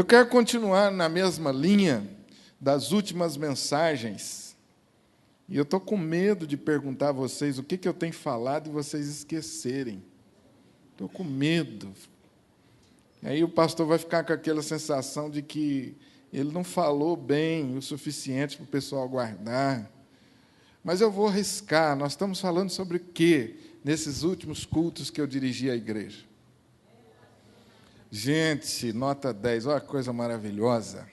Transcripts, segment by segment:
Eu quero continuar na mesma linha das últimas mensagens. E eu estou com medo de perguntar a vocês o que eu tenho falado e vocês esquecerem. Estou com medo. Aí o pastor vai ficar com aquela sensação de que ele não falou bem o suficiente para o pessoal guardar. Mas eu vou arriscar. Nós estamos falando sobre o quê nesses últimos cultos que eu dirigi à igreja? Gente, nota 10, olha que coisa maravilhosa.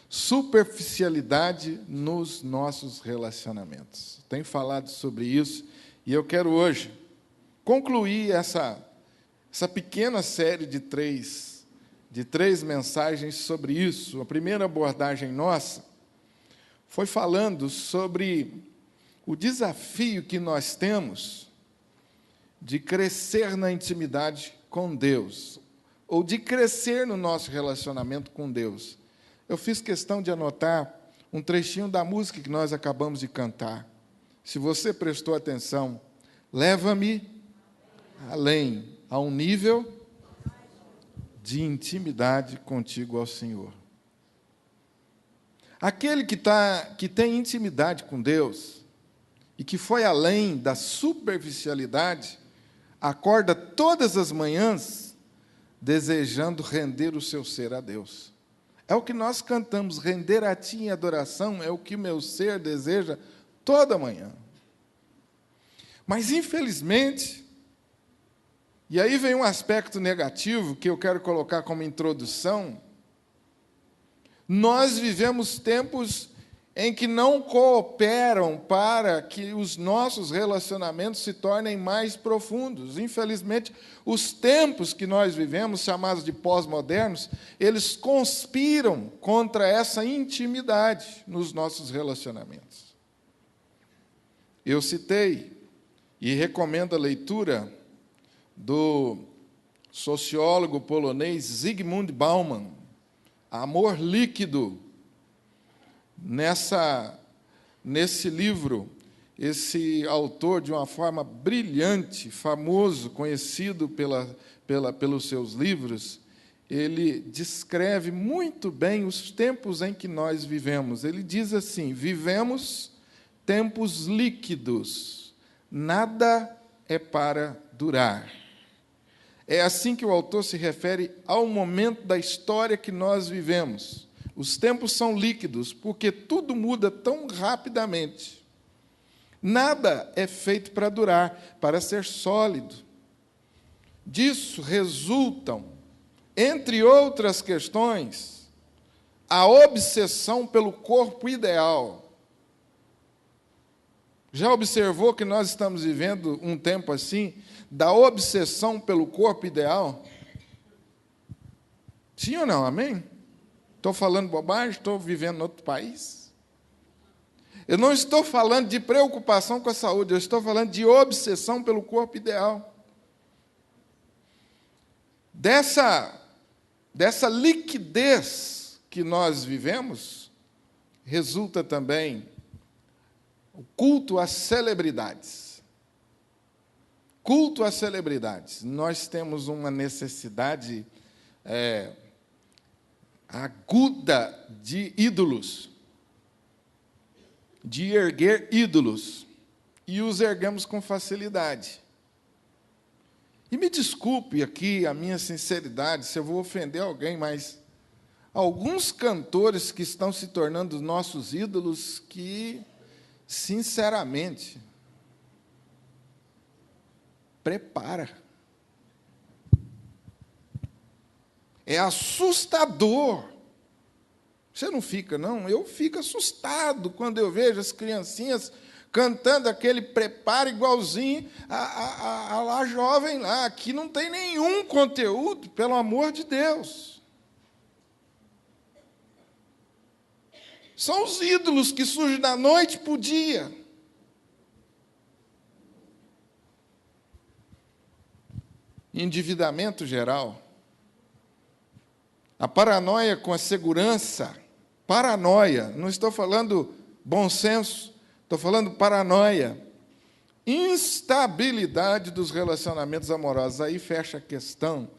Superficialidade nos nossos relacionamentos. Tenho falado sobre isso e eu quero hoje concluir essa pequena série de três mensagens sobre isso. A primeira abordagem nossa foi falando sobre o desafio que nós temos de crescer na intimidade com Deus. ou de crescer no nosso relacionamento com Deus. Eu fiz questão de anotar um trechinho da música que nós acabamos de cantar. Se você prestou atenção, leva-me além, a um nível de intimidade contigo ao Senhor. Aquele que tem intimidade com Deus e que foi além da superficialidade, acorda todas as manhãs desejando render o seu ser a Deus. É o que nós cantamos, render a Ti em adoração é o que meu ser deseja toda manhã. Mas, infelizmente, e aí vem um aspecto negativo que eu quero colocar como introdução, nós vivemos tempos em que não cooperam para que os nossos relacionamentos se tornem mais profundos. Infelizmente, os tempos que nós vivemos, chamados de pós-modernos, eles conspiram contra essa intimidade nos nossos relacionamentos. Eu citei e recomendo a leitura do sociólogo polonês Zygmunt Bauman, Amor Líquido. Nesse livro, esse autor, de uma forma brilhante, famoso, conhecido pelos seus livros, ele descreve muito bem os tempos em que nós vivemos. Ele diz assim: vivemos tempos líquidos, nada é para durar. É assim que o autor se refere ao momento da história que nós vivemos. Os tempos são líquidos, porque tudo muda tão rapidamente. Nada é feito para durar, para ser sólido. Disso resultam, entre outras questões, a obsessão pelo corpo ideal. Já observou que nós estamos vivendo um tempo assim, da obsessão pelo corpo ideal? Sim ou não? Amém? Estou falando bobagem? Estou vivendo em outro país? Eu não estou falando de preocupação com a saúde, eu estou falando de obsessão pelo corpo ideal. Dessa liquidez que nós vivemos, resulta também o culto às celebridades. Culto às celebridades. Nós temos uma necessidade aguda de ídolos, de erguer ídolos, e os erguemos com facilidade. E me desculpe aqui a minha sinceridade, se eu vou ofender alguém, mas alguns cantores que estão se tornando nossos ídolos que, sinceramente, prepara. É assustador. Você não fica, não? Eu fico assustado quando eu vejo as criancinhas cantando aquele preparo igualzinho a lá jovem lá. Aqui não tem nenhum conteúdo, pelo amor de Deus. São os ídolos que surgem da noite para o dia. Endividamento geral. A paranoia com a segurança. Paranoia, não estou falando bom senso, estou falando paranoia. Instabilidade dos relacionamentos amorosos. Aí fecha a questão.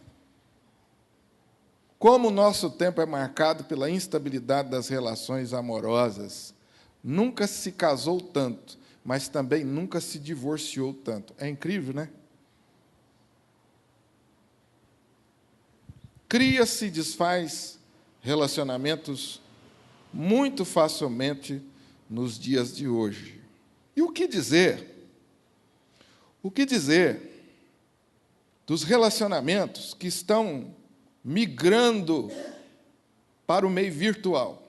Como o nosso tempo é marcado pela instabilidade das relações amorosas. Nunca se casou tanto, mas também nunca se divorciou tanto. É incrível, né? Cria-se e desfaz relacionamentos muito facilmente nos dias de hoje. E o que dizer? O que dizer dos relacionamentos que estão migrando para o meio virtual?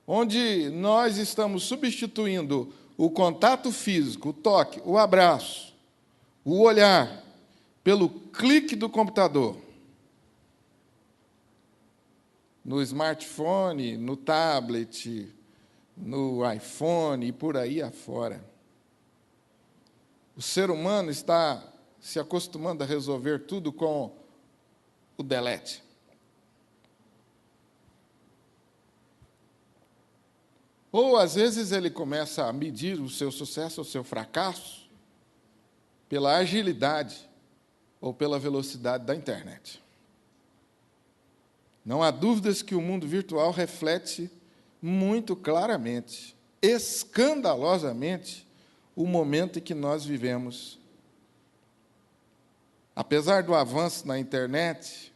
Onde nós estamos substituindo o contato físico, o toque, o abraço, o olhar, pelo clique do computador, no smartphone, no tablet, no iPhone e por aí afora. O ser humano está se acostumando a resolver tudo com o delete. Ou, às vezes, ele começa a medir o seu sucesso ou o seu fracasso pela agilidade ou pela velocidade da internet. Não há dúvidas que o mundo virtual reflete muito claramente, escandalosamente, o momento em que nós vivemos. Apesar do avanço na internet,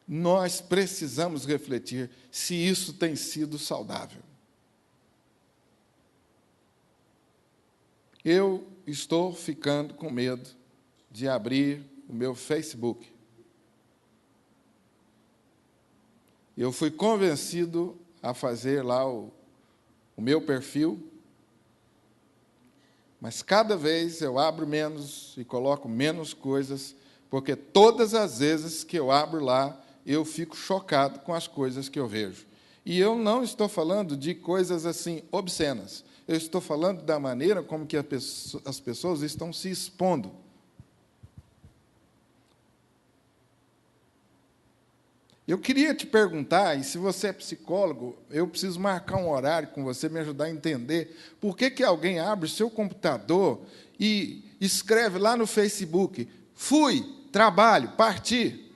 nós precisamos refletir se isso tem sido saudável. Eu estou ficando com medo de abrir o meu Facebook. Eu fui convencido a fazer lá o meu perfil, mas cada vez eu abro menos e coloco menos coisas, porque todas as vezes que eu abro lá, eu fico chocado com as coisas que eu vejo. E eu não estou falando de coisas assim obscenas. Eu estou falando da maneira como que as pessoas estão se expondo. Eu queria te perguntar, e se você é psicólogo, eu preciso marcar um horário com você, me ajudar a entender por que alguém abre o seu computador e escreve lá no Facebook: fui, trabalho, parti.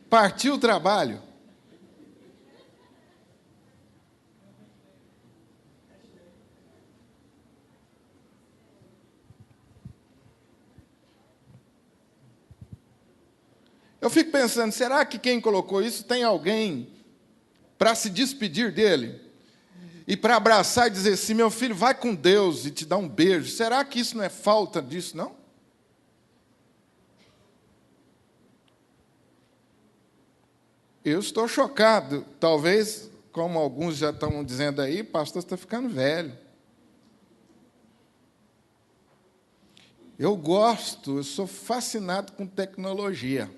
Partiu o trabalho. Eu fico pensando, será que quem colocou isso tem alguém para se despedir dele? E para abraçar e dizer assim: meu filho, vai com Deus, e te dar um beijo. Será que isso não é falta disso, não? Eu estou chocado. Talvez, como alguns já estão dizendo aí, o pastor está ficando velho. Eu sou fascinado com tecnologia.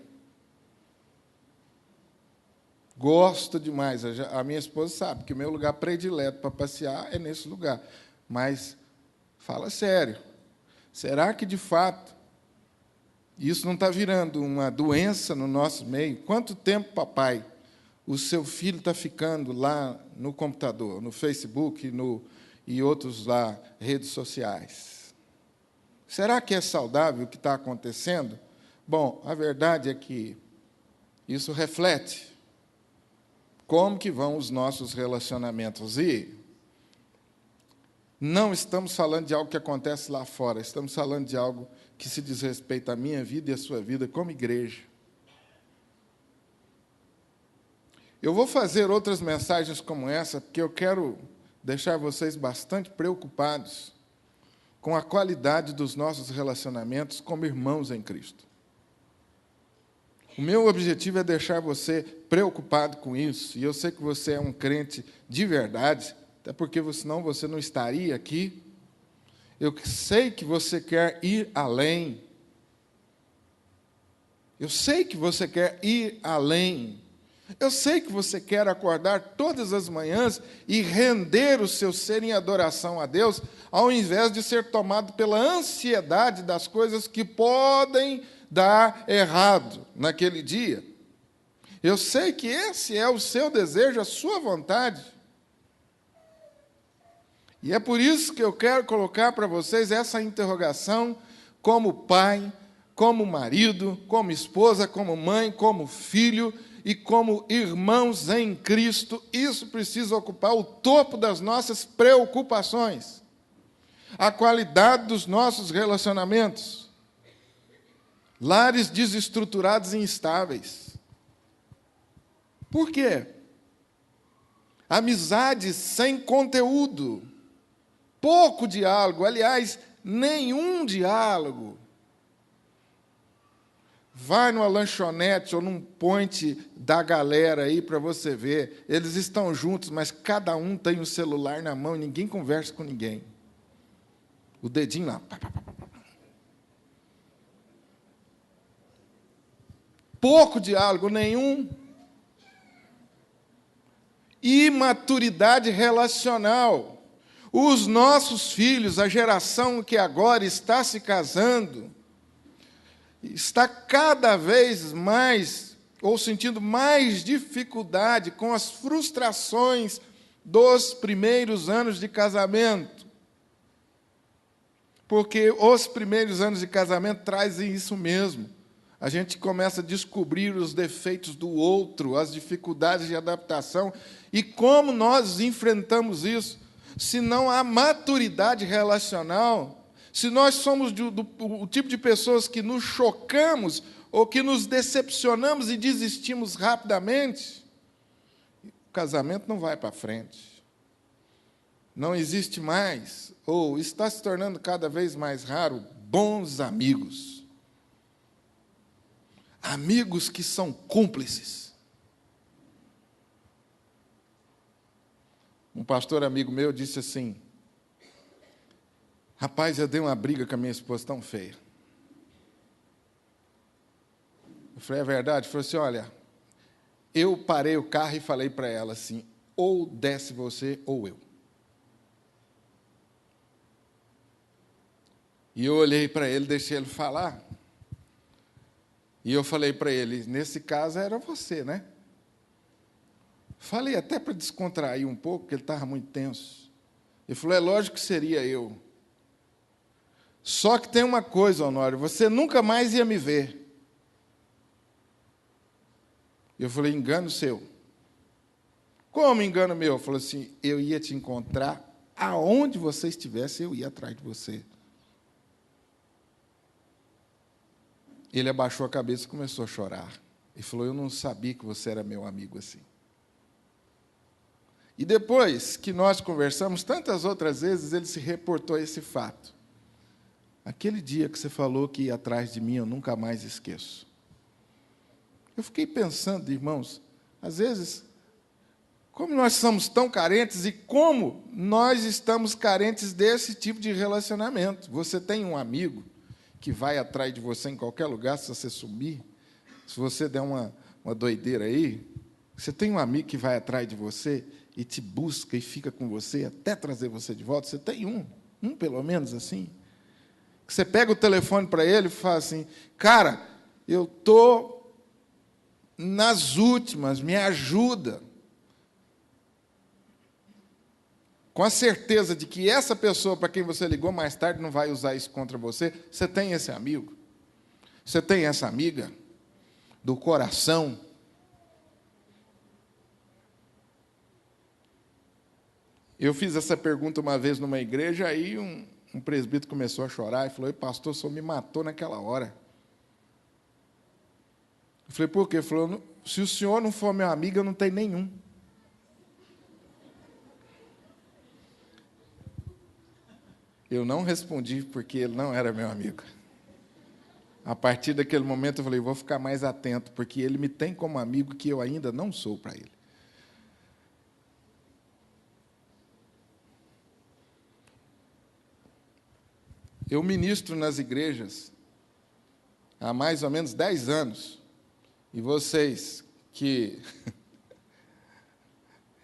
Gosto demais. A minha esposa sabe que o meu lugar predileto para passear é nesse lugar. Mas, fala sério, será que, de fato, isso não está virando uma doença no nosso meio? Quanto tempo, papai, o seu filho está ficando lá no computador, no Facebook e outros lá, redes sociais? Será que é saudável o que está acontecendo? Bom, a verdade é que isso reflete como que vão os nossos relacionamentos. E não estamos falando de algo que acontece lá fora, estamos falando de algo que se diz respeito à minha vida e à sua vida como igreja. Eu vou fazer outras mensagens como essa, porque eu quero deixar vocês bastante preocupados com a qualidade dos nossos relacionamentos como irmãos em Cristo. O meu objetivo é deixar você preocupado com isso, e eu sei que você é um crente de verdade, até porque senão você não estaria aqui. Eu sei que você quer ir além. Eu sei que você quer ir além. Eu sei que você quer acordar todas as manhãs e render o seu ser em adoração a Deus, ao invés de ser tomado pela ansiedade das coisas que podem dar errado naquele dia. Eu sei que esse é o seu desejo, a sua vontade. E é por isso que eu quero colocar para vocês essa interrogação como pai, como marido, como esposa, como mãe, como filho e como irmãos em Cristo. Isso precisa ocupar o topo das nossas preocupações. A qualidade dos nossos relacionamentos. Lares desestruturados e instáveis. Por quê? Amizades sem conteúdo. Pouco diálogo, aliás, nenhum diálogo. Vai numa lanchonete ou num point da galera aí para você ver. Eles estão juntos, mas cada um tem o celular na mão e ninguém conversa com ninguém. O dedinho lá. Pouco diálogo, nenhum. Imaturidade relacional. Os nossos filhos, a geração que agora está se casando, está cada vez mais, ou sentindo mais dificuldade com as frustrações dos primeiros anos de casamento. Porque os primeiros anos de casamento trazem isso mesmo. A gente começa a descobrir os defeitos do outro, as dificuldades de adaptação, e como nós enfrentamos isso. Se não há maturidade relacional, se nós somos o tipo de pessoas que nos chocamos ou que nos decepcionamos e desistimos rapidamente, o casamento não vai para frente. Não existe mais, ou está se tornando cada vez mais raro, bons amigos. Amigos que são cúmplices. Um pastor amigo meu disse assim: rapaz, eu dei uma briga com a minha esposa tão feia. Eu falei, é verdade? Ele falou assim, olha, eu parei o carro e falei para ela assim, ou desce você ou eu. E eu olhei para ele, deixei ele falar. E eu falei para ele, nesse caso era você, né? Falei até para descontrair um pouco, porque ele estava muito tenso. Ele falou, é lógico que seria eu. Só que tem uma coisa, Honório, você nunca mais ia me ver. Eu falei, engano seu. Como engano meu? Ele falou assim, eu ia te encontrar aonde você estivesse, eu ia atrás de você. Ele abaixou a cabeça e começou a chorar. Ele falou, eu não sabia que você era meu amigo assim. E depois que nós conversamos, tantas outras vezes, ele se reportou a esse fato. Aquele dia que você falou que ia atrás de mim, eu nunca mais esqueço. Eu fiquei pensando, irmãos, às vezes, como nós somos tão carentes e como nós estamos carentes desse tipo de relacionamento. Você tem um amigo que vai atrás de você em qualquer lugar, se você sumir, se você der uma doideira aí, você tem um amigo que vai atrás de você e te busca e fica com você até trazer você de volta. Você tem um pelo menos assim. Você pega o telefone para ele e fala assim, cara, eu estou nas últimas, me ajuda. Com a certeza de que essa pessoa para quem você ligou mais tarde não vai usar isso contra você, você tem esse amigo, você tem essa amiga do coração. Eu fiz essa pergunta uma vez numa igreja, aí um presbítero começou a chorar e falou, pastor, o senhor me matou naquela hora. Eu falei, por quê? Ele falou, se o senhor não for meu amigo, eu não tenho nenhum. Eu não respondi porque ele não era meu amigo. A partir daquele momento eu falei, vou ficar mais atento, porque ele me tem como amigo que eu ainda não sou para ele. Eu ministro nas igrejas há mais ou menos 10 anos, e vocês que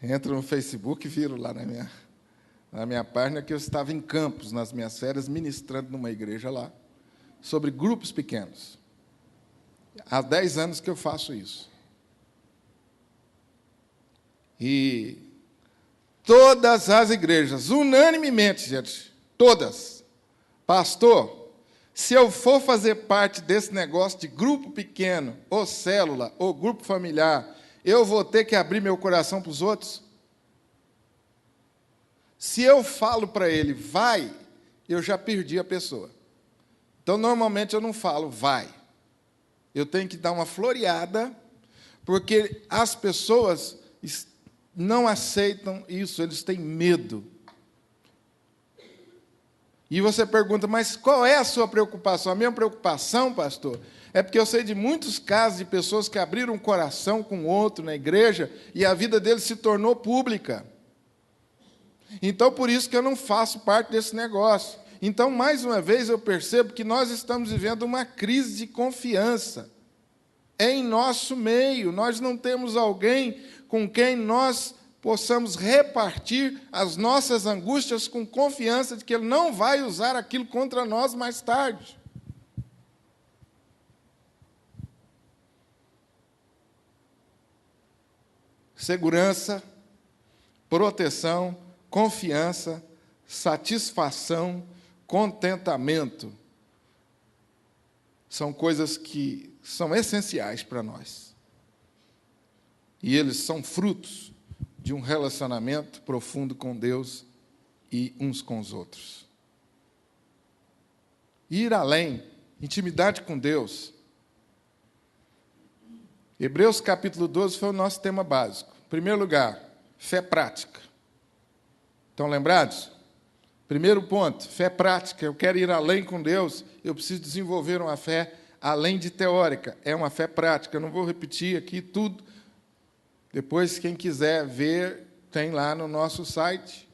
entram no Facebook viram lá na minha página que eu estava em Campos, nas minhas férias, ministrando numa igreja lá, sobre grupos pequenos. Há 10 anos que eu faço isso. E todas as igrejas, unanimemente, gente, todas, pastor, se eu for fazer parte desse negócio de grupo pequeno, ou célula, ou grupo familiar, eu vou ter que abrir meu coração para os outros? Se eu falo para ele, vai, eu já perdi a pessoa. Então, normalmente, eu não falo, vai. Eu tenho que dar uma floreada, porque as pessoas não aceitam isso, eles têm medo. E você pergunta, mas qual é a sua preocupação? A minha preocupação, pastor, é porque eu sei de muitos casos de pessoas que abriram o coração com outro na igreja e a vida deles se tornou pública. Então, por isso que eu não faço parte desse negócio. Então, mais uma vez, eu percebo que nós estamos vivendo uma crise de confiança em nosso meio. Nós não temos alguém com quem nós possamos repartir as nossas angústias com confiança de que Ele não vai usar aquilo contra nós mais tarde. segurança, proteção, confiança, satisfação, contentamento. São coisas que são essenciais para nós. E eles são frutos de um relacionamento profundo com Deus e uns com os outros. Ir além, intimidade com Deus. Hebreus capítulo 12 foi o nosso tema básico. Em primeiro lugar, fé prática. Estão lembrados? Primeiro ponto, fé prática. Eu quero ir além com Deus, eu preciso desenvolver uma fé além de teórica. É uma fé prática. Eu não vou repetir aqui tudo. Depois, quem quiser ver, tem lá no nosso site.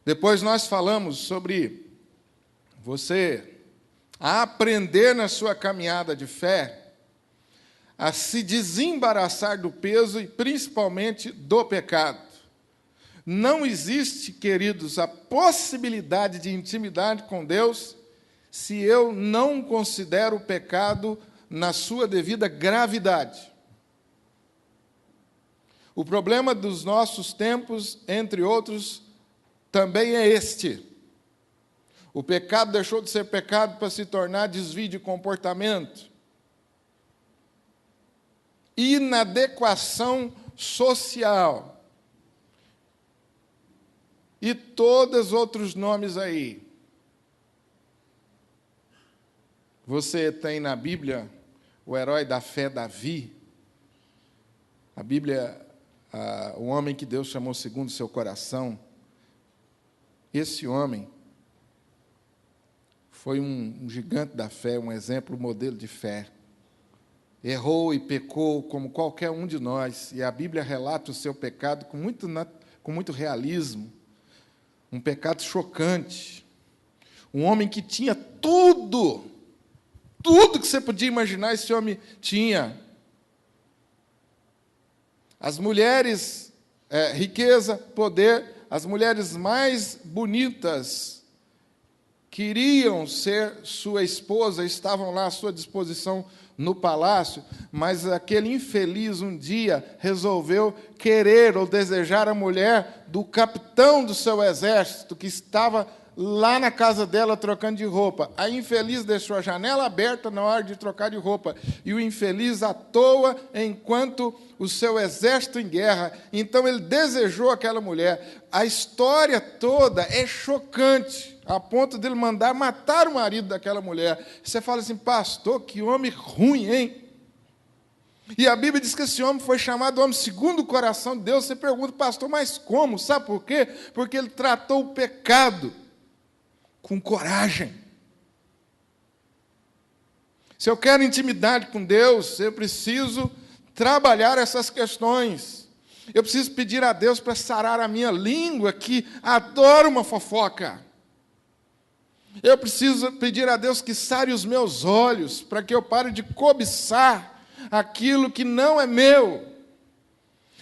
Depois nós falamos sobre você aprender na sua caminhada de fé a se desembaraçar do peso e principalmente do pecado. Não existe, queridos, a possibilidade de intimidade com Deus se eu não considero o pecado na sua devida gravidade. O problema dos nossos tempos, entre outros, também é este. O pecado deixou de ser pecado para se tornar desvio de comportamento. Inadequação social. E todos os outros nomes aí. Você tem na Bíblia o herói da fé, Davi. A Bíblia, o homem que Deus chamou segundo o seu coração. Esse homem foi um gigante da fé, um exemplo, um modelo de fé. Errou e pecou como qualquer um de nós, e a Bíblia relata o seu pecado com muito realismo. Um pecado chocante. Um homem que tinha tudo que você podia imaginar, esse homem tinha. As mulheres, riqueza, poder, as mulheres mais bonitas queriam ser sua esposa, estavam lá à sua disposição no palácio, mas aquele infeliz um dia resolveu querer ou desejar a mulher do capitão do seu exército, que estava lá na casa dela trocando de roupa. A infeliz deixou a janela aberta na hora de trocar de roupa, e o infeliz à toa enquanto o seu exército em guerra. Então ele desejou aquela mulher. A história toda é chocante, a ponto dele mandar matar o marido daquela mulher. Você fala assim, pastor, que homem ruim, hein? E a Bíblia diz que esse homem foi chamado homem segundo o coração de Deus. Você pergunta, pastor, mas como? Sabe por quê? Porque ele tratou o pecado com coragem. Se eu quero intimidade com Deus, eu preciso trabalhar essas questões. Eu preciso pedir a Deus para sarar a minha língua, que adora uma fofoca. Eu preciso pedir a Deus que sare os meus olhos, para que eu pare de cobiçar aquilo que não é meu.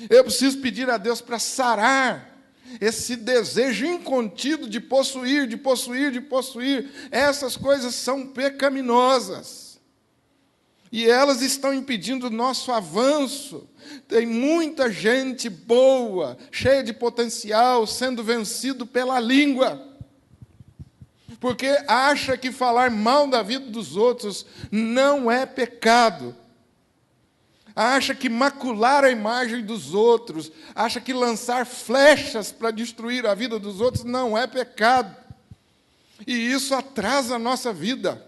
Eu preciso pedir a Deus para sarar esse desejo incontido de possuir, de possuir, de possuir. Essas coisas são pecaminosas. E elas estão impedindo o nosso avanço. Tem muita gente boa, cheia de potencial, sendo vencido pela língua. Porque acha que falar mal da vida dos outros não é pecado. Acha que macular a imagem dos outros, acha que lançar flechas para destruir a vida dos outros não é pecado. E isso atrasa a nossa vida.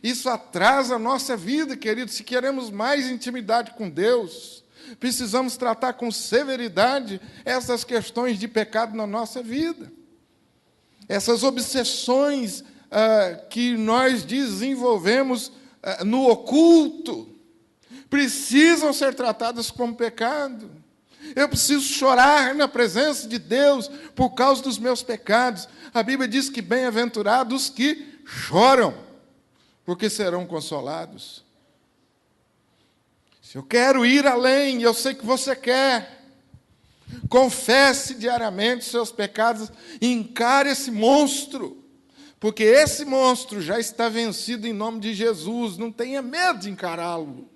Isso atrasa a nossa vida, queridos. Se queremos mais intimidade com Deus, precisamos tratar com severidade essas questões de pecado na nossa vida. Essas obsessões que nós desenvolvemos no oculto, precisam ser tratadas como pecado. Eu preciso chorar na presença de Deus por causa dos meus pecados. A Bíblia diz que bem-aventurados que choram, porque serão consolados. Se eu quero ir além, eu sei que você quer, confesse diariamente seus pecados e encare esse monstro, porque esse monstro já está vencido em nome de Jesus. Não tenha medo de encará-lo.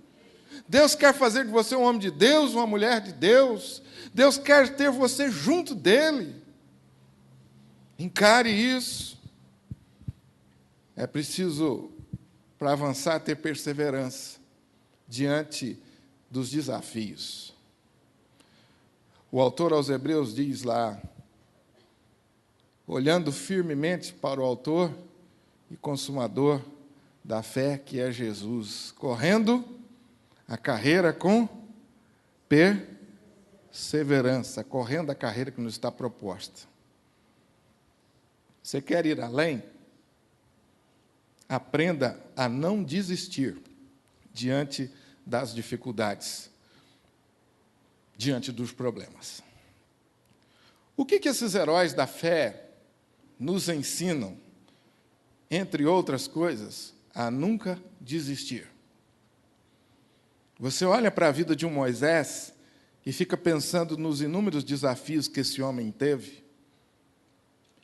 Deus quer fazer de você um homem de Deus, uma mulher de Deus. Deus quer ter você junto dele. Encare isso. É preciso, para avançar, ter perseverança diante dos desafios. O autor aos Hebreus diz lá, olhando firmemente para o autor e consumador da fé, que é Jesus, correndo a carreira com perseverança, correndo a carreira que nos está proposta. Você quer ir além? Aprenda a não desistir diante das dificuldades, diante dos problemas. O que esses heróis da fé nos ensinam, entre outras coisas, a nunca desistir? Você olha para a vida de um Moisés e fica pensando nos inúmeros desafios que esse homem teve,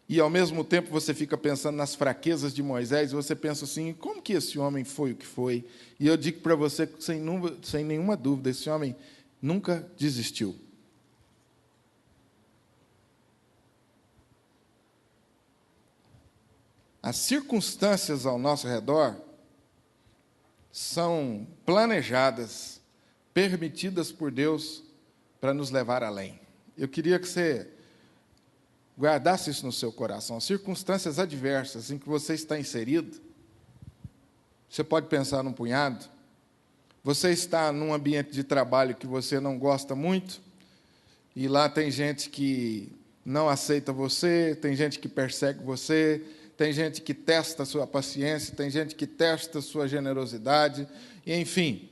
e ao mesmo tempo você fica pensando nas fraquezas de Moisés, e você pensa assim, como que esse homem foi o que foi? E eu digo para você, sem nenhuma dúvida, esse homem nunca desistiu. As circunstâncias ao nosso redor são planejadas, permitidas por Deus para nos levar além. Eu queria que você guardasse isso no seu coração. As circunstâncias adversas em que você está inserido, você pode pensar num punhado. Você está num ambiente de trabalho que você não gosta muito, e lá tem gente que não aceita você, tem gente que persegue você, tem gente que testa a sua paciência, tem gente que testa a sua generosidade, e, enfim,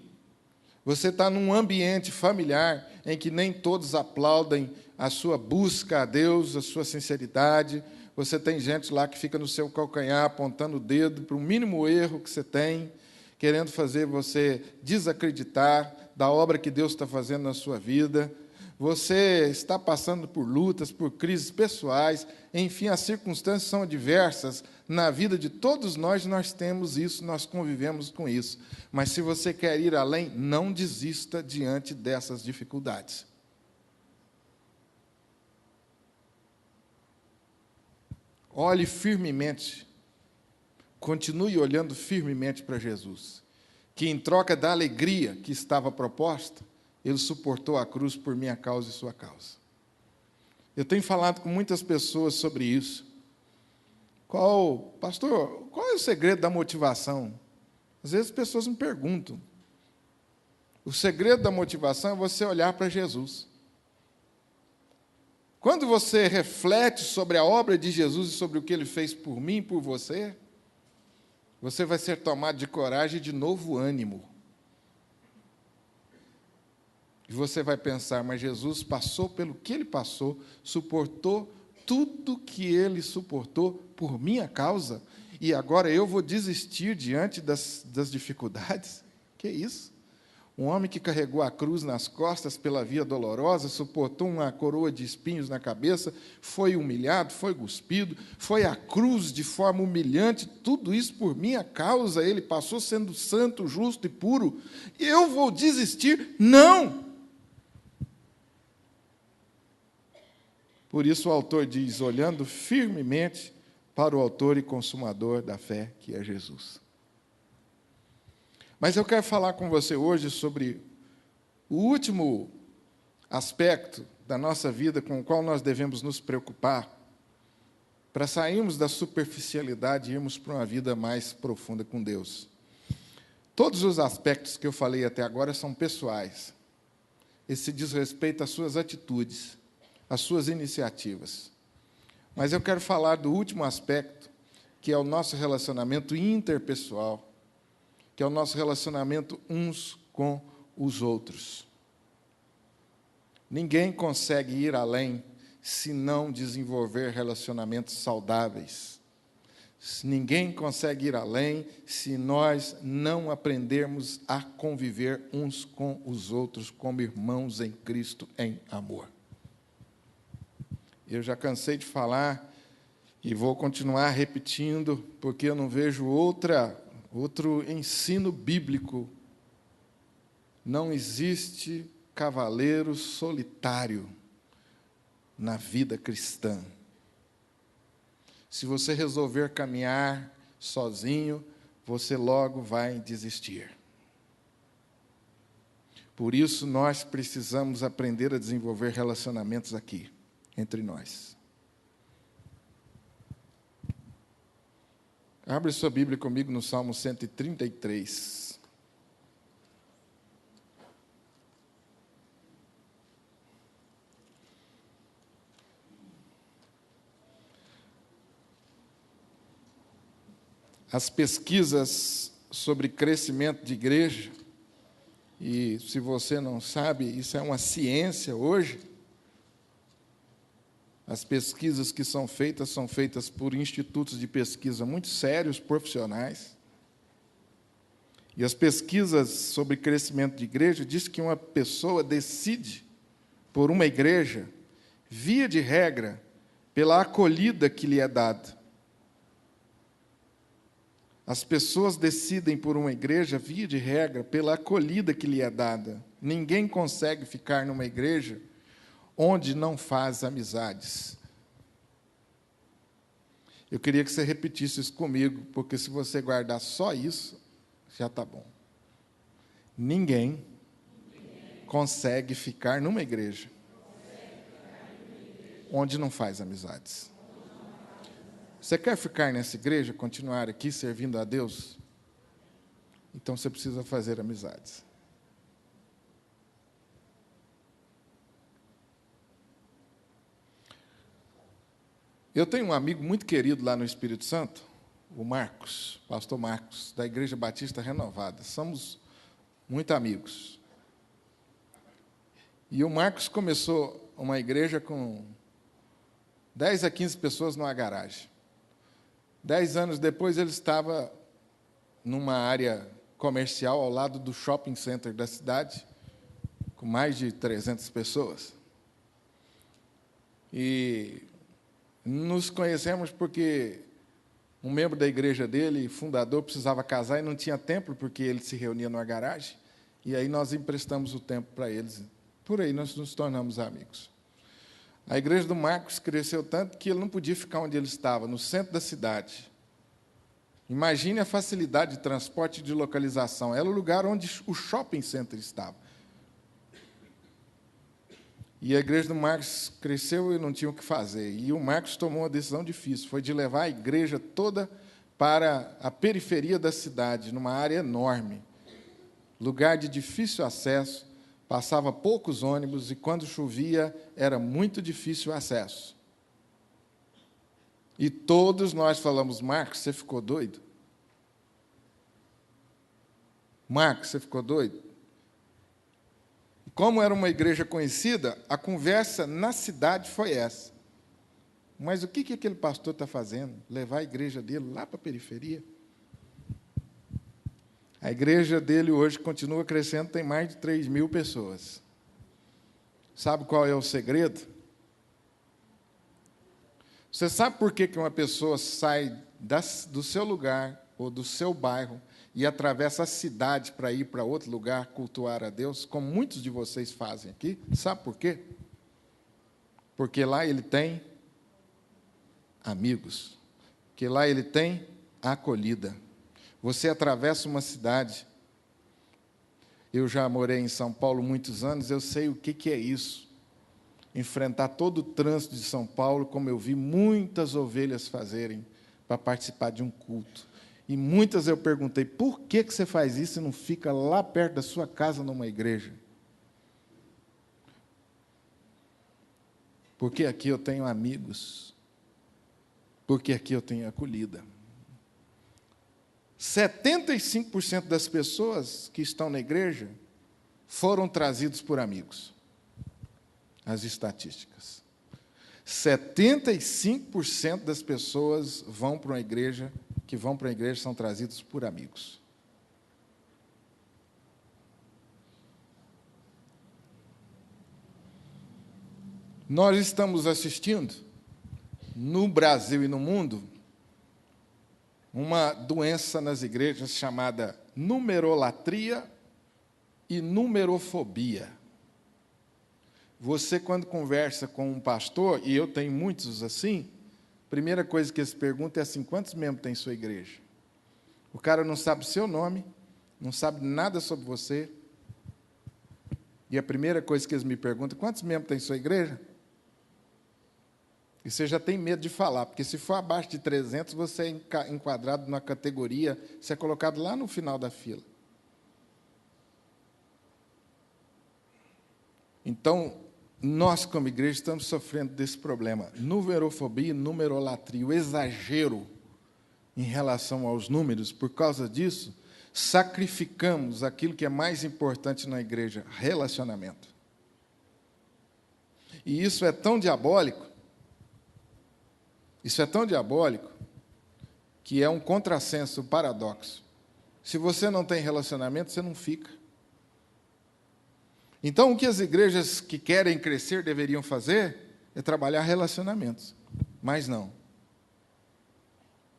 você está num ambiente familiar em que nem todos aplaudem a sua busca a Deus, a sua sinceridade. Você tem gente lá que fica no seu calcanhar, apontando o dedo para o mínimo erro que você tem, querendo fazer você desacreditar da obra que Deus está fazendo na sua vida. Você está passando por lutas, por crises pessoais, enfim, as circunstâncias são diversas. Na vida de todos nós temos isso, nós convivemos com isso. Mas se você quer ir além, não desista diante dessas dificuldades. Olhe firmemente, continue olhando firmemente para Jesus, que em troca da alegria que estava proposta, ele suportou a cruz por minha causa e sua causa. Eu tenho falado com muitas pessoas sobre isso. Pastor, qual é o segredo da motivação? Às vezes as pessoas me perguntam. O segredo da motivação é você olhar para Jesus. Quando você reflete sobre a obra de Jesus e sobre o que ele fez por mim e por você, você vai ser tomado de coragem e de novo ânimo. E você vai pensar, mas Jesus passou pelo que ele passou, suportou tudo que ele suportou por minha causa, e agora eu vou desistir diante das dificuldades? Que isso? Um homem que carregou a cruz nas costas pela via dolorosa, suportou uma coroa de espinhos na cabeça, foi humilhado, foi cuspido, foi à cruz de forma humilhante, tudo isso por minha causa, ele passou sendo santo, justo e puro. Eu vou desistir? Não! Por isso o autor diz, olhando firmemente para o autor e consumador da fé, que é Jesus. Mas eu quero falar com você hoje sobre o último aspecto da nossa vida com o qual nós devemos nos preocupar para sairmos da superficialidade e irmos para uma vida mais profunda com Deus. Todos os aspectos que eu falei até agora são pessoais. Esse diz respeito às suas atitudes, às suas iniciativas. Mas eu quero falar do último aspecto, que é o nosso relacionamento interpessoal, que é o nosso relacionamento uns com os outros. Ninguém consegue ir além se não desenvolver relacionamentos saudáveis. Ninguém consegue ir além se nós não aprendermos a conviver uns com os outros como irmãos em Cristo em amor. Eu já cansei de falar e vou continuar repetindo, porque eu não vejo outro ensino bíblico Não existe cavaleiro solitário na vida cristã. Se você resolver caminhar sozinho, você logo vai desistir. Por isso, nós precisamos aprender a desenvolver relacionamentos aqui, entre nós. Abre sua Bíblia comigo no Salmo 133. As pesquisas sobre crescimento de igreja, e se você não sabe, isso é uma ciência hoje. As pesquisas que são feitas por institutos de pesquisa muito sérios, profissionais. E as pesquisas sobre crescimento de igreja dizem que uma pessoa decide por uma igreja, via de regra, pela acolhida que lhe é dada. As pessoas decidem por uma igreja, via de regra, pela acolhida que lhe é dada. Ninguém consegue ficar numa igreja onde não faz amizades. Eu queria que você repetisse isso comigo, porque se você guardar só isso, já está bom. Ninguém consegue ficar numa igreja onde não faz amizades. Você quer ficar nessa igreja, continuar aqui servindo a Deus? Então você precisa fazer amizades. Eu tenho um amigo muito querido lá no Espírito Santo, o Marcos, pastor Marcos, da Igreja Batista Renovada. Somos muito amigos. E o Marcos começou uma igreja com 10 a 15 pessoas numa garagem. 10 anos depois, ele estava numa área comercial ao lado do shopping center da cidade, com mais de 300 pessoas. E nos conhecemos porque um membro da igreja dele, fundador, precisava casar e não tinha templo, porque ele se reunia numa garagem, e aí nós emprestamos o templo para eles. Por aí nós nos tornamos amigos. A igreja do Marcos cresceu tanto que ele não podia ficar onde ele estava, no centro da cidade. Imagine a facilidade de transporte e de localização. Era o lugar onde o shopping center estava. E a igreja do Marcos cresceu e não tinha o que fazer. E o Marcos tomou uma decisão difícil, foi de levar a igreja toda para a periferia da cidade, numa área enorme. Lugar de difícil acesso, passava poucos ônibus e, quando chovia, era muito difícil o acesso. E todos nós falamos: Marcos, você ficou doido? Marcos, você ficou doido? Como era uma igreja conhecida, a conversa na cidade foi essa. Mas o que aquele pastor está fazendo? Levar a igreja dele lá para a periferia? A igreja dele hoje continua crescendo, tem mais de 3.000 pessoas. Sabe qual é o segredo? Você sabe por que uma pessoa sai do seu lugar ou do seu bairro e atravessa a cidade para ir para outro lugar cultuar a Deus, como muitos de vocês fazem aqui? Sabe por quê? Porque lá ele tem amigos, porque lá ele tem acolhida. Você atravessa uma cidade. Eu já morei em São Paulo muitos anos, eu sei o que é isso. Enfrentar todo o trânsito de São Paulo, como eu vi muitas ovelhas fazerem para participar de um culto. E muitas eu perguntei: por que você faz isso e não fica lá perto da sua casa numa igreja? Porque aqui eu tenho amigos. Porque aqui eu tenho acolhida. 75% das pessoas que estão na igreja foram trazidos por amigos. As estatísticas. 75% das pessoas que vão para a igreja são trazidos por amigos. Nós estamos assistindo, no Brasil e no mundo, uma doença nas igrejas chamada numerolatria e numerofobia. Você, quando conversa com um pastor, e eu tenho muitos assim, a primeira coisa que eles perguntam é assim: quantos membros tem sua igreja? O cara não sabe o seu nome, não sabe nada sobre você, e a primeira coisa que eles me perguntam: quantos membros tem sua igreja? E você já tem medo de falar, porque se for abaixo de 300, você é enquadrado numa categoria, você é colocado lá no final da fila. Então, nós, como igreja, estamos sofrendo desse problema. Numerofobia e numerolatria, o exagero em relação aos números. Por causa disso, sacrificamos aquilo que é mais importante na igreja: relacionamento. E isso é tão diabólico, que é um contrassenso, um paradoxo. Se você não tem relacionamento, você não fica. Então, o que as igrejas que querem crescer deveriam fazer é trabalhar relacionamentos, mas não.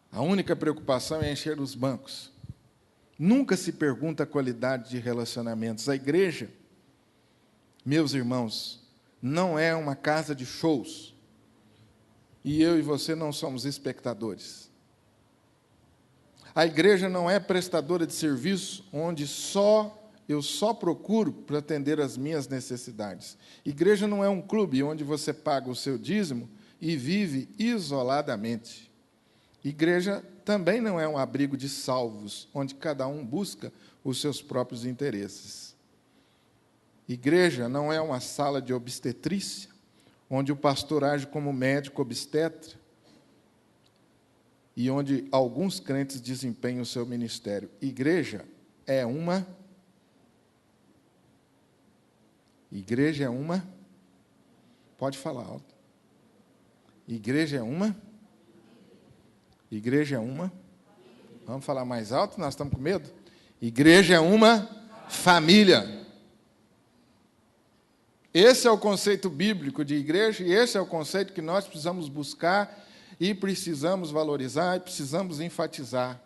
A única preocupação é encher os bancos. Nunca se pergunta a qualidade de relacionamentos. A igreja, meus irmãos, não é uma casa de shows. E eu e você não somos espectadores. A igreja não é prestadora de serviço onde eu só procuro para atender as minhas necessidades. Igreja não é um clube onde você paga o seu dízimo e vive isoladamente. Igreja também não é um abrigo de salvos, onde cada um busca os seus próprios interesses. Igreja não é uma sala de obstetrícia, onde o pastor age como médico obstetra e onde alguns crentes desempenham o seu ministério. Igreja é uma... Pode falar alto. Igreja é uma... Vamos falar mais alto, nós estamos com medo? Igreja é uma família. Esse é o conceito bíblico de igreja, e esse é o conceito que nós precisamos buscar, e precisamos valorizar, e precisamos enfatizar.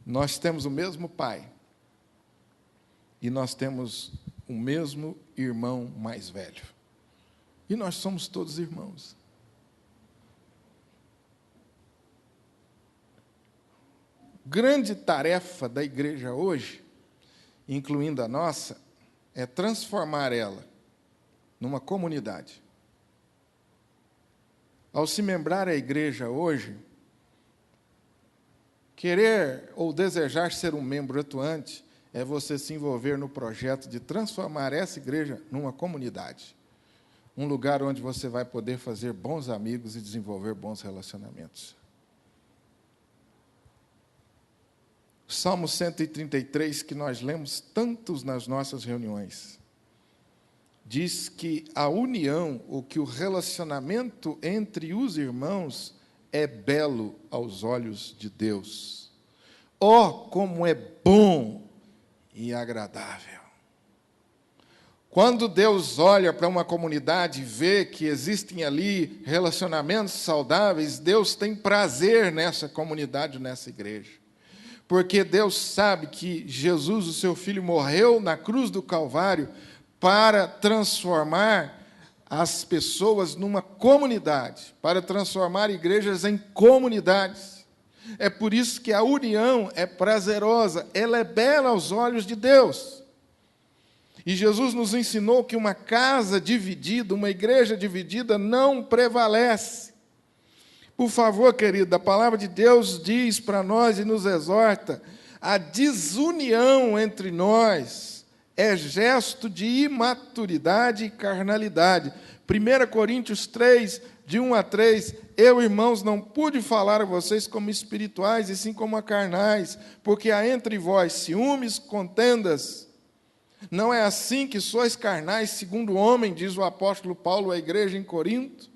Nós temos o mesmo pai, e nós temos o mesmo irmão mais velho. E nós somos todos irmãos. Grande tarefa da igreja hoje, incluindo a nossa, é transformar ela numa comunidade. Ao se membrar à igreja hoje, querer ou desejar ser um membro atuante é você se envolver no projeto de transformar essa igreja numa comunidade. Um lugar onde você vai poder fazer bons amigos e desenvolver bons relacionamentos. Salmo 133, que nós lemos tantos nas nossas reuniões, diz que a união, ou que o relacionamento entre os irmãos é belo aos olhos de Deus. Oh, como é bom e agradável! Quando Deus olha para uma comunidade e vê que existem ali relacionamentos saudáveis, Deus tem prazer nessa comunidade, nessa igreja. Porque Deus sabe que Jesus, o seu Filho, morreu na cruz do Calvário para transformar as pessoas numa comunidade, para transformar igrejas em comunidades. É por isso que a união é prazerosa, ela é bela aos olhos de Deus. E Jesus nos ensinou que uma casa dividida, uma igreja dividida não prevalece. Por favor, querido, a palavra de Deus diz para nós e nos exorta: a desunião entre nós é gesto de imaturidade e carnalidade. 1 Coríntios 3, de 1 a 3, eu, irmãos, não pude falar a vocês como espirituais, e sim como a carnais, porque há entre vós ciúmes, contendas. Não é assim que sois carnais, segundo o homem, diz o apóstolo Paulo à igreja em Corinto?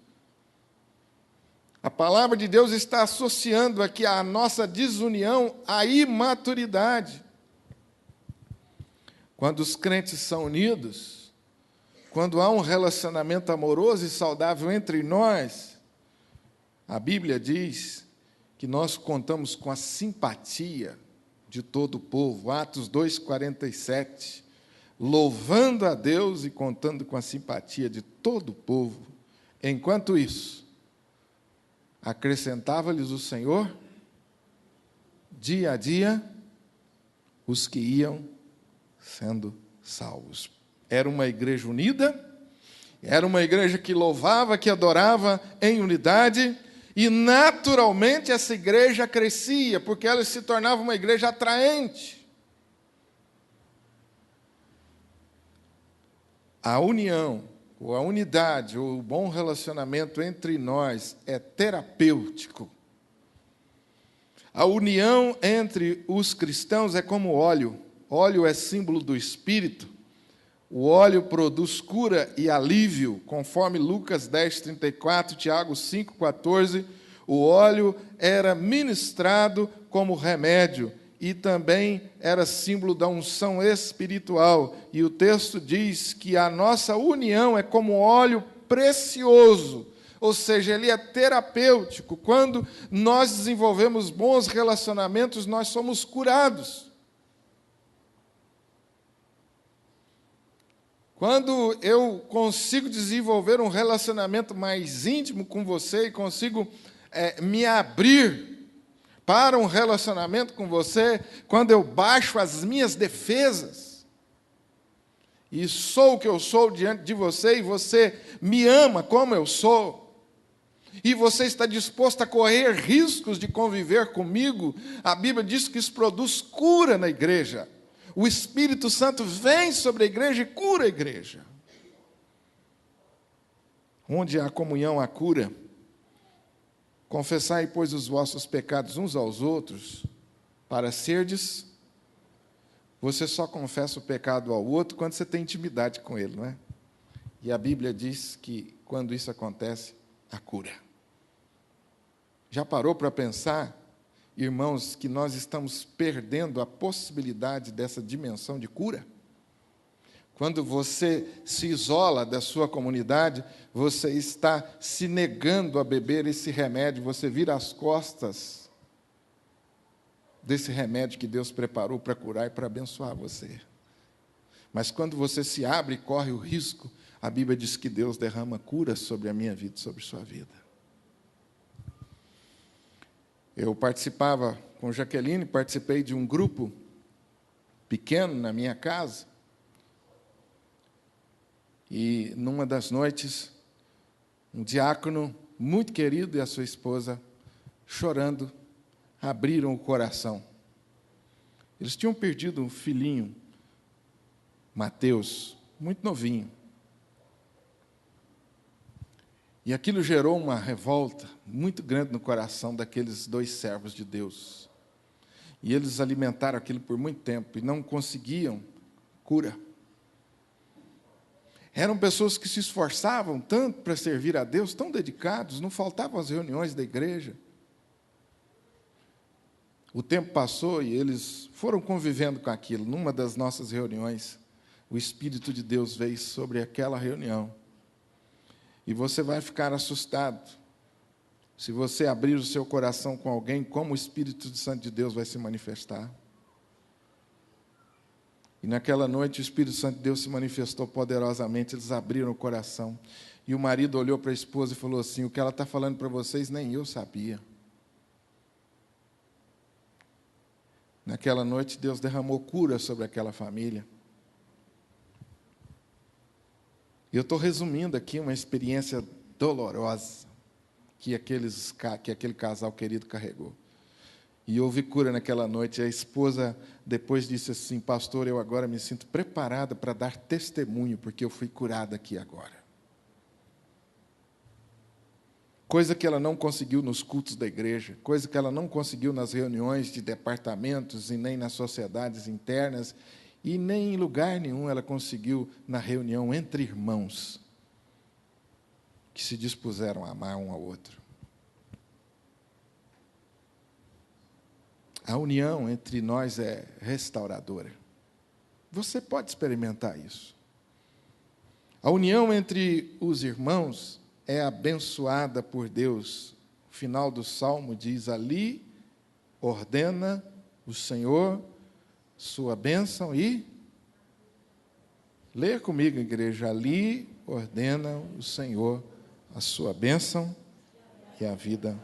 A palavra de Deus está associando aqui a nossa desunião à imaturidade. Quando os crentes são unidos, quando há um relacionamento amoroso e saudável entre nós, a Bíblia diz que nós contamos com a simpatia de todo o povo, Atos 2:47, louvando a Deus e contando com a simpatia de todo o povo. Enquanto isso, acrescentava-lhes o Senhor, dia a dia, os que iam sendo salvos. Era uma igreja unida, era uma igreja que louvava, que adorava em unidade, e naturalmente essa igreja crescia, porque ela se tornava uma igreja atraente. A união, ou a unidade, ou o bom relacionamento entre nós é terapêutico. A união entre os cristãos é como óleo. Óleo é símbolo do Espírito. O óleo produz cura e alívio, conforme Lucas 10:34, Tiago 5:14. O óleo era ministrado como remédio e também era símbolo da unção espiritual. E o texto diz que a nossa união é como óleo precioso, ou seja, ele é terapêutico. Quando nós desenvolvemos bons relacionamentos, nós somos curados. Quando eu consigo desenvolver um relacionamento mais íntimo com você e consigo me abrir para um relacionamento com você, quando eu baixo as minhas defesas e sou o que eu sou diante de você, e você me ama como eu sou, e você está disposto a correr riscos de conviver comigo, a Bíblia diz que isso produz cura na igreja. O Espírito Santo vem sobre a igreja e cura a igreja. Onde há comunhão, há cura. Confessai, pois, os vossos pecados uns aos outros, para serdes. Você só confessa o pecado ao outro quando você tem intimidade com ele, não é? E a Bíblia diz que, quando isso acontece, há cura. Já parou para pensar, irmãos, que nós estamos perdendo a possibilidade dessa dimensão de cura? Quando você se isola da sua comunidade, você está se negando a beber esse remédio, você vira as costas desse remédio que Deus preparou para curar e para abençoar você. Mas quando você se abre e corre o risco, a Bíblia diz que Deus derrama cura sobre a minha vida e sobre a sua vida. Eu participava com Jaqueline, participei de um grupo pequeno na minha casa, e numa das noites, um diácono muito querido e a sua esposa, chorando, abriram o coração. Eles tinham perdido um filhinho, Mateus, muito novinho. E aquilo gerou uma revolta muito grande no coração daqueles dois servos de Deus. E eles alimentaram aquilo por muito tempo e não conseguiam cura. Eram pessoas que se esforçavam tanto para servir a Deus, tão dedicados, não faltavam as reuniões da igreja. O tempo passou e eles foram convivendo com aquilo. Numa das nossas reuniões, o Espírito de Deus veio sobre aquela reunião. E você vai ficar assustado se você abrir o seu coração com alguém, como o Espírito Santo de Deus vai se manifestar. E naquela noite o Espírito Santo de Deus se manifestou poderosamente, eles abriram o coração. E o marido olhou para a esposa e falou assim: o que ela está falando para vocês, nem eu sabia. Naquela noite Deus derramou cura sobre aquela família. E eu estou resumindo aqui uma experiência dolorosa que aquele casal querido carregou. E houve cura naquela noite. A esposa depois disse assim: pastor, eu agora me sinto preparada para dar testemunho, porque eu fui curada aqui agora. Coisa que ela não conseguiu nos cultos da igreja, coisa que ela não conseguiu nas reuniões de departamentos e nem nas sociedades internas, e nem em lugar nenhum ela conseguiu na reunião entre irmãos que se dispuseram a amar um ao outro. A união entre nós é restauradora. Você pode experimentar isso. A união entre os irmãos é abençoada por Deus. O final do Salmo diz: ali ordena o Senhor, sua bênção e... Leia comigo, igreja. Ali ordena o Senhor a sua bênção e a vida.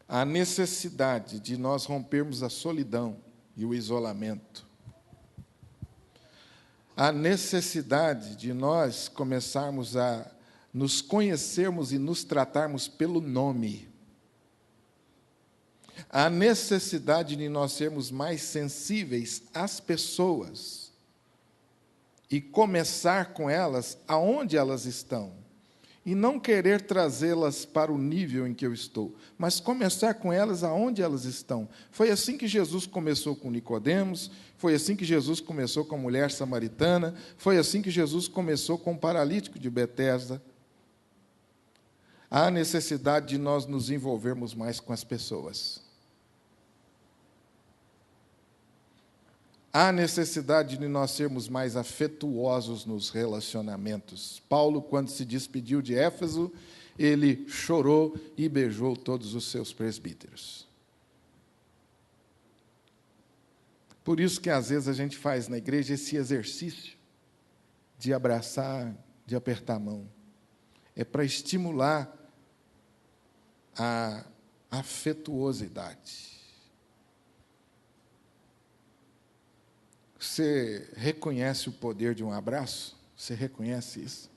A necessidade de nós rompermos a solidão e o isolamento. A necessidade de nós começarmos a nos conhecermos e nos tratarmos pelo nome. A necessidade de nós sermos mais sensíveis às pessoas e começar com elas aonde elas estão. E não querer trazê-las para o nível em que eu estou, mas começar com elas aonde elas estão. Foi assim que Jesus começou com Nicodemos, foi assim que Jesus começou com a mulher samaritana, foi assim que Jesus começou com o paralítico de Betesda. Há necessidade de nós nos envolvermos mais com as pessoas. Há necessidade de nós sermos mais afetuosos nos relacionamentos. Paulo, quando se despediu de Éfeso, ele chorou e beijou todos os seus presbíteros. Por isso que, às vezes, a gente faz na igreja esse exercício de abraçar, de apertar a mão. É para estimular a afetuosidade. Você reconhece o poder de um abraço? Você reconhece isso?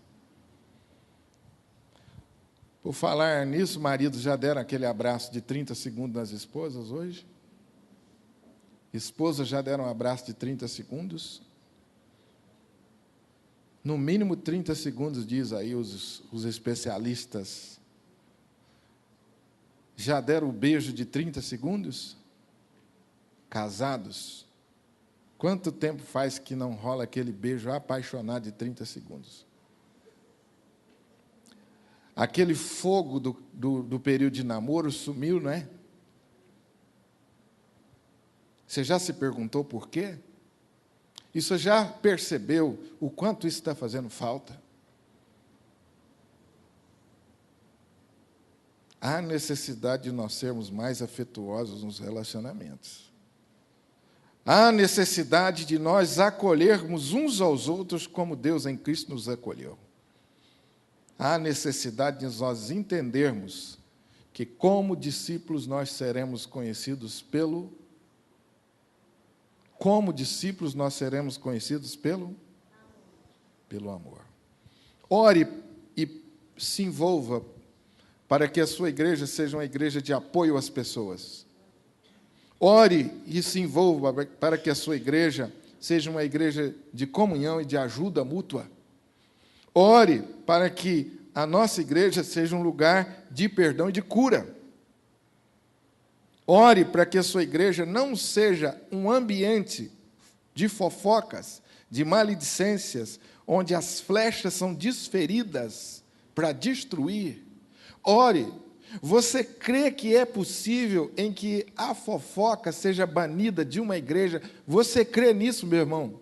Por falar nisso, maridos já deram aquele abraço de 30 segundos nas esposas hoje? Esposas já deram um abraço de 30 segundos? No mínimo 30 segundos, diz aí os especialistas. Já deram o beijo de 30 segundos? Casados? Quanto tempo faz que não rola aquele beijo apaixonado de 30 segundos? Aquele fogo do período de namoro sumiu, não é? Você já se perguntou por quê? E você já percebeu o quanto isso está fazendo falta? Há necessidade de nós sermos mais afetuosos nos relacionamentos. Há necessidade de nós acolhermos uns aos outros como Deus em Cristo nos acolheu. Há necessidade de nós entendermos que, como discípulos, nós seremos conhecidos pelo... Como discípulos, nós seremos conhecidos pelo amor. Ore e se envolva para que a sua igreja seja uma igreja de apoio às pessoas. Ore e se envolva para que a sua igreja seja uma igreja de comunhão e de ajuda mútua. Ore para que a nossa igreja seja um lugar de perdão e de cura. Ore para que a sua igreja não seja um ambiente de fofocas, de maledicências, onde as flechas são desferidas para destruir. Ore. Você crê que é possível em que a fofoca seja banida de uma igreja? Você crê nisso, meu irmão?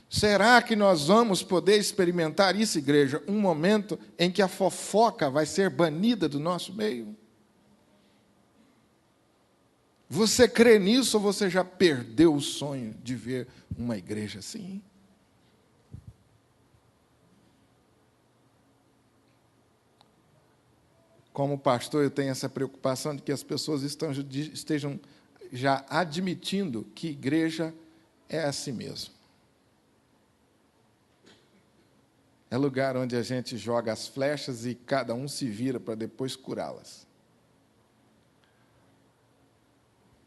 Será que nós vamos poder experimentar isso, igreja? Um momento em que a fofoca vai ser banida do nosso meio? Você crê nisso ou você já perdeu o sonho de ver uma igreja assim? Como pastor, eu tenho essa preocupação de que as pessoas estejam já admitindo que igreja é assim mesmo. É lugar onde a gente joga as flechas e cada um se vira para depois curá-las.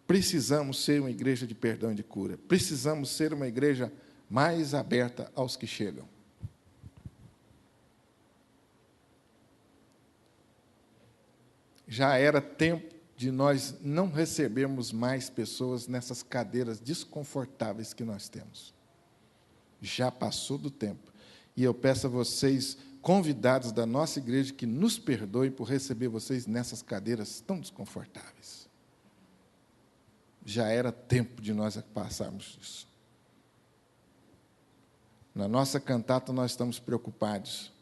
Precisamos ser uma igreja de perdão e de cura. Precisamos ser uma igreja mais aberta aos que chegam. Já era tempo de nós não recebermos mais pessoas nessas cadeiras desconfortáveis que nós temos. Já passou do tempo. E eu peço a vocês, convidados da nossa igreja, que nos perdoem por receber vocês nessas cadeiras tão desconfortáveis. Já era tempo de nós passarmos isso. Na nossa cantata nós estamos preocupados,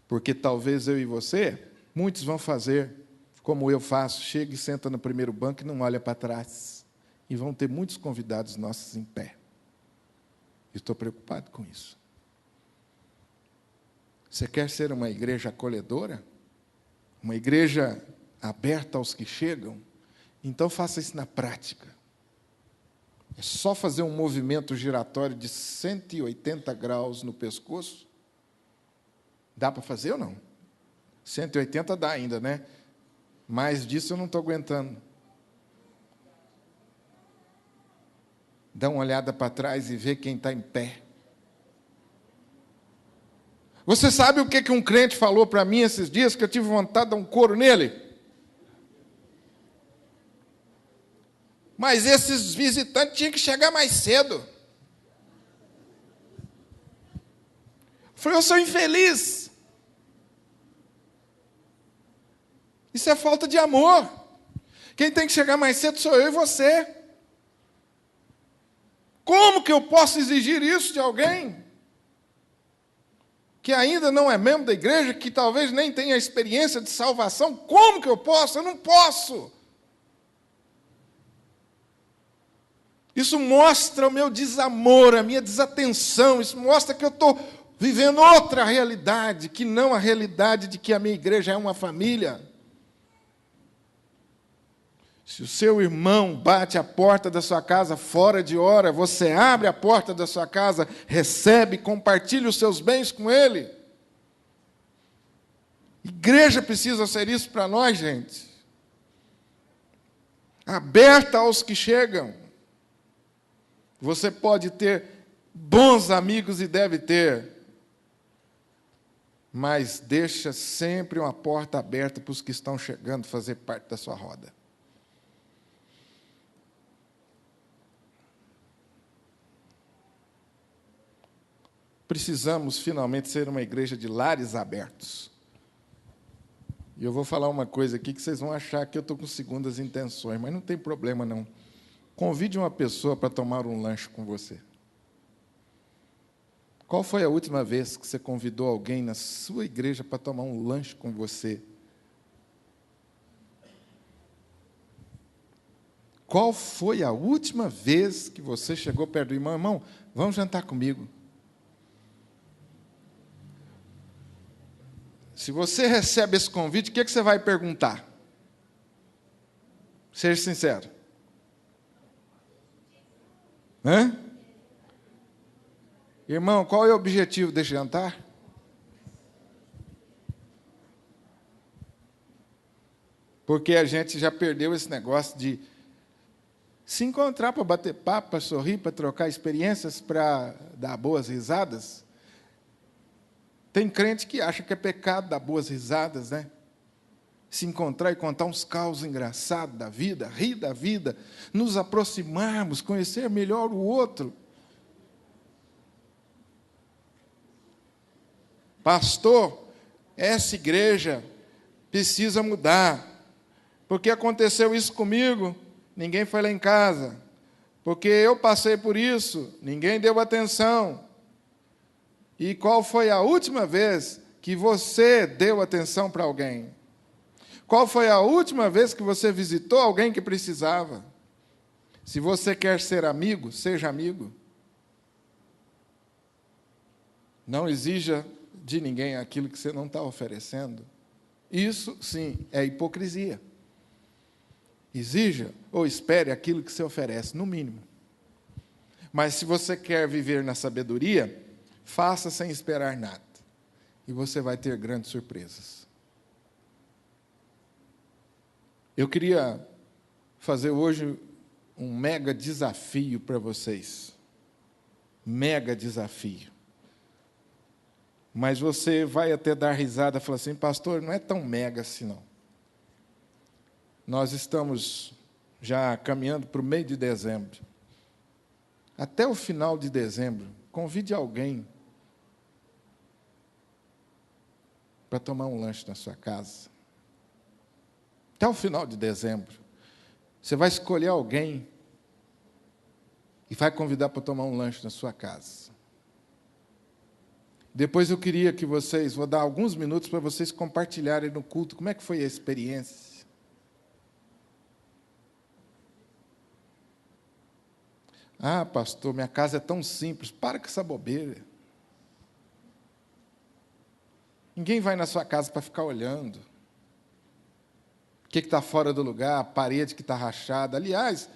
porque talvez eu e você, muitos vão fazer como eu faço, chega e senta no primeiro banco e não olha para trás. E vão ter muitos convidados nossos em pé. Estou preocupado com isso. Você quer ser uma igreja acolhedora? Uma igreja aberta aos que chegam? Então faça isso na prática. É só fazer um movimento giratório de 180 graus no pescoço. Dá para fazer ou não? 180 dá ainda, né? Mais disso eu não estou aguentando. Dá uma olhada para trás e vê quem está em pé. Você sabe o que um crente falou para mim esses dias, que eu tive vontade de dar um couro nele? Mas esses visitantes tinham que chegar mais cedo. Eu falei, eu sou infeliz. Isso é falta de amor. Quem tem que chegar mais cedo sou eu e você. Como que eu posso exigir isso de alguém que ainda não é membro da igreja, que talvez nem tenha experiência de salvação? Como que eu posso? Eu não posso. Isso mostra o meu desamor, a minha desatenção. Isso mostra que eu estou vivendo outra realidade, que não a realidade de que a minha igreja é uma família. Se o seu irmão bate a porta da sua casa fora de hora, você abre a porta da sua casa, recebe, compartilha os seus bens com ele. Igreja precisa ser isso para nós, gente. Aberta aos que chegam. Você pode ter bons amigos e deve ter, mas deixa sempre uma porta aberta para os que estão chegando fazer parte da sua roda. Precisamos finalmente ser uma igreja de lares abertos. E eu vou falar uma coisa aqui que vocês vão achar que eu estou com segundas intenções, mas não tem problema não. Convide uma pessoa para tomar um lanche com você. Qual foi a última vez que você convidou alguém na sua igreja para tomar um lanche com você? Qual foi a última vez que você chegou perto do irmão? Irmão, vamos jantar comigo. Se você recebe esse convite, o que você vai perguntar? Seja sincero. Hã? Irmão, qual é o objetivo desse jantar? Porque a gente já perdeu esse negócio de se encontrar para bater papo, para sorrir, para trocar experiências, para dar boas risadas. Tem crente que acha que é pecado dar boas risadas, né? Se encontrar e contar uns causos engraçados da vida, rir da vida, nos aproximarmos, conhecer melhor o outro. Pastor, essa igreja precisa mudar, porque aconteceu isso comigo, ninguém foi lá em casa, porque eu passei por isso, ninguém deu atenção. E qual foi a última vez que você deu atenção para alguém? Qual foi a última vez que você visitou alguém que precisava? Se você quer ser amigo, seja amigo. Não exija de ninguém aquilo que você não está oferecendo. Isso, sim, é hipocrisia. Exija ou espere aquilo que você oferece, no mínimo. Mas se você quer viver na sabedoria, faça sem esperar nada. E você vai ter grandes surpresas. Eu queria fazer hoje um mega desafio para vocês. Mega desafio. Mas você vai até dar risada e falar assim, pastor, não é tão mega assim não. Nós estamos já caminhando para o meio de dezembro. Até o final de dezembro, convide alguém para tomar um lanche na sua casa. Até o final de dezembro. Você vai escolher alguém e vai convidar para tomar um lanche na sua casa. Depois eu queria que vocês, vou dar alguns minutos para vocês compartilharem no culto como é que foi a experiência. Ah, pastor, minha casa é tão simples. Para com essa bobeira. Ninguém vai na sua casa para ficar olhando. O que está fora do lugar, a parede que está rachada. Aliás,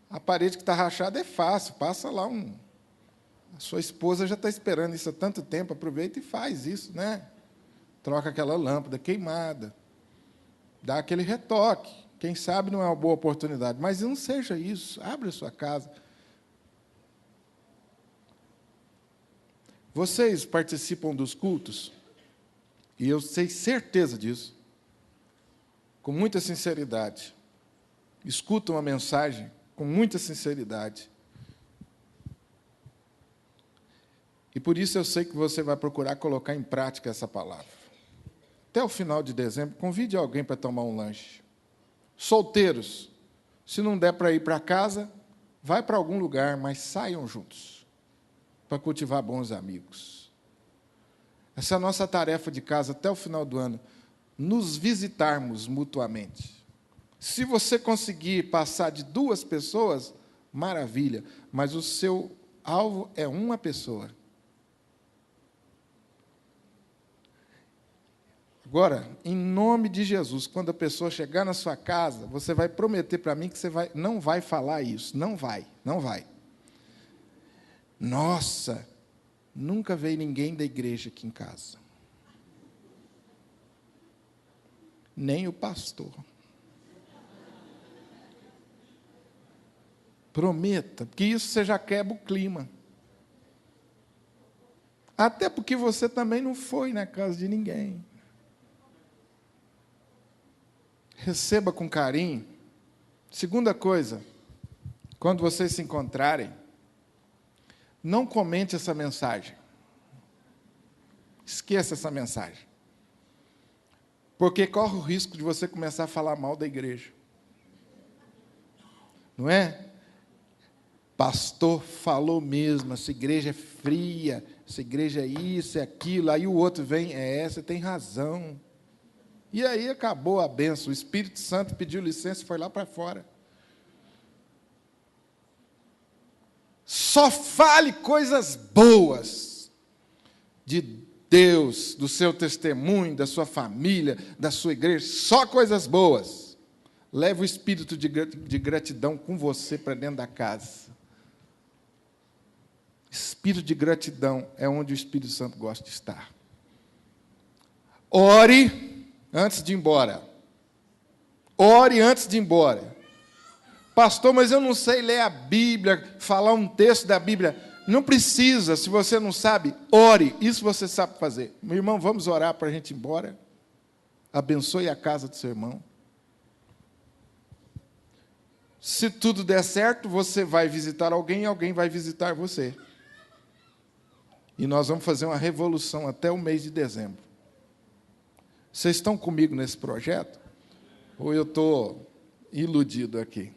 a parede que está rachada é fácil. Passa lá A sua esposa já está esperando isso há tanto tempo. Aproveita e faz isso, né? Troca aquela lâmpada queimada. Dá aquele retoque. Quem sabe não é uma boa oportunidade. Mas não seja isso. Abre a sua casa. Vocês participam dos cultos? E eu tenho certeza disso. Com muita sinceridade. Escutam a mensagem com muita sinceridade. E por isso eu sei que você vai procurar colocar em prática essa palavra. Até o final de dezembro, convide alguém para tomar um lanche. Solteiros, se não der para ir para casa, vai para algum lugar, mas saiam juntos, para cultivar bons amigos. Essa é a nossa tarefa de casa até o final do ano, nos visitarmos mutuamente. Se você conseguir passar de 2 pessoas, maravilha, mas o seu alvo é uma pessoa. Agora, em nome de Jesus, quando a pessoa chegar na sua casa, você vai prometer para mim que você não vai falar isso. Não vai. Nossa, nunca veio ninguém da igreja aqui em casa. Nem o pastor. Prometa, porque isso você já quebra o clima. Até porque você também não foi na casa de ninguém. Receba com carinho. Segunda coisa, quando vocês se encontrarem, não comente essa mensagem. Esqueça essa mensagem. Porque corre o risco de você começar a falar mal da igreja. Não é? Pastor falou mesmo, essa igreja é fria, essa igreja é isso, é aquilo. Aí o outro vem, você tem razão. E aí acabou a bênção. O Espírito Santo pediu licença e foi lá para fora. Só fale coisas boas de Deus, do seu testemunho, da sua família, da sua igreja. Só coisas boas. Leve o espírito de gratidão com você para dentro da casa. Espírito de gratidão é onde o Espírito Santo gosta de estar. Ore antes de ir embora. Ore antes de ir embora. Pastor, mas eu não sei ler a Bíblia, falar um texto da Bíblia. Não precisa, se você não sabe, ore. Isso você sabe fazer. Meu irmão, vamos orar para a gente ir embora? Abençoe a casa do seu irmão. Se tudo der certo, você vai visitar alguém e alguém vai visitar você. E nós vamos fazer uma revolução até o mês de dezembro. Vocês estão comigo nesse projeto? Ou eu estou iludido aqui?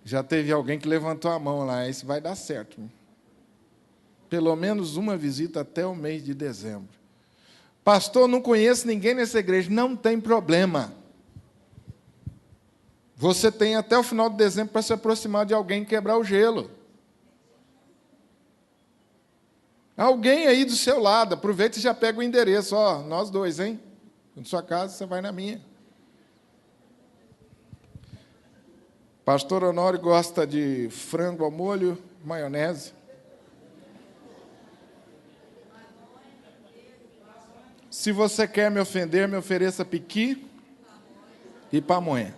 Já teve alguém que levantou a mão lá, isso vai dar certo. Pelo menos uma visita até o mês de dezembro. Pastor, não conheço ninguém nessa igreja. Não tem problema. Você tem até o final de dezembro para se aproximar de alguém e quebrar o gelo. Alguém aí do seu lado, aproveita e já pega o endereço. Nós dois, hein? Na sua casa, você vai na minha. Pastor Honório gosta de frango ao molho, maionese. Se você quer me ofender, me ofereça piqui e pamonha.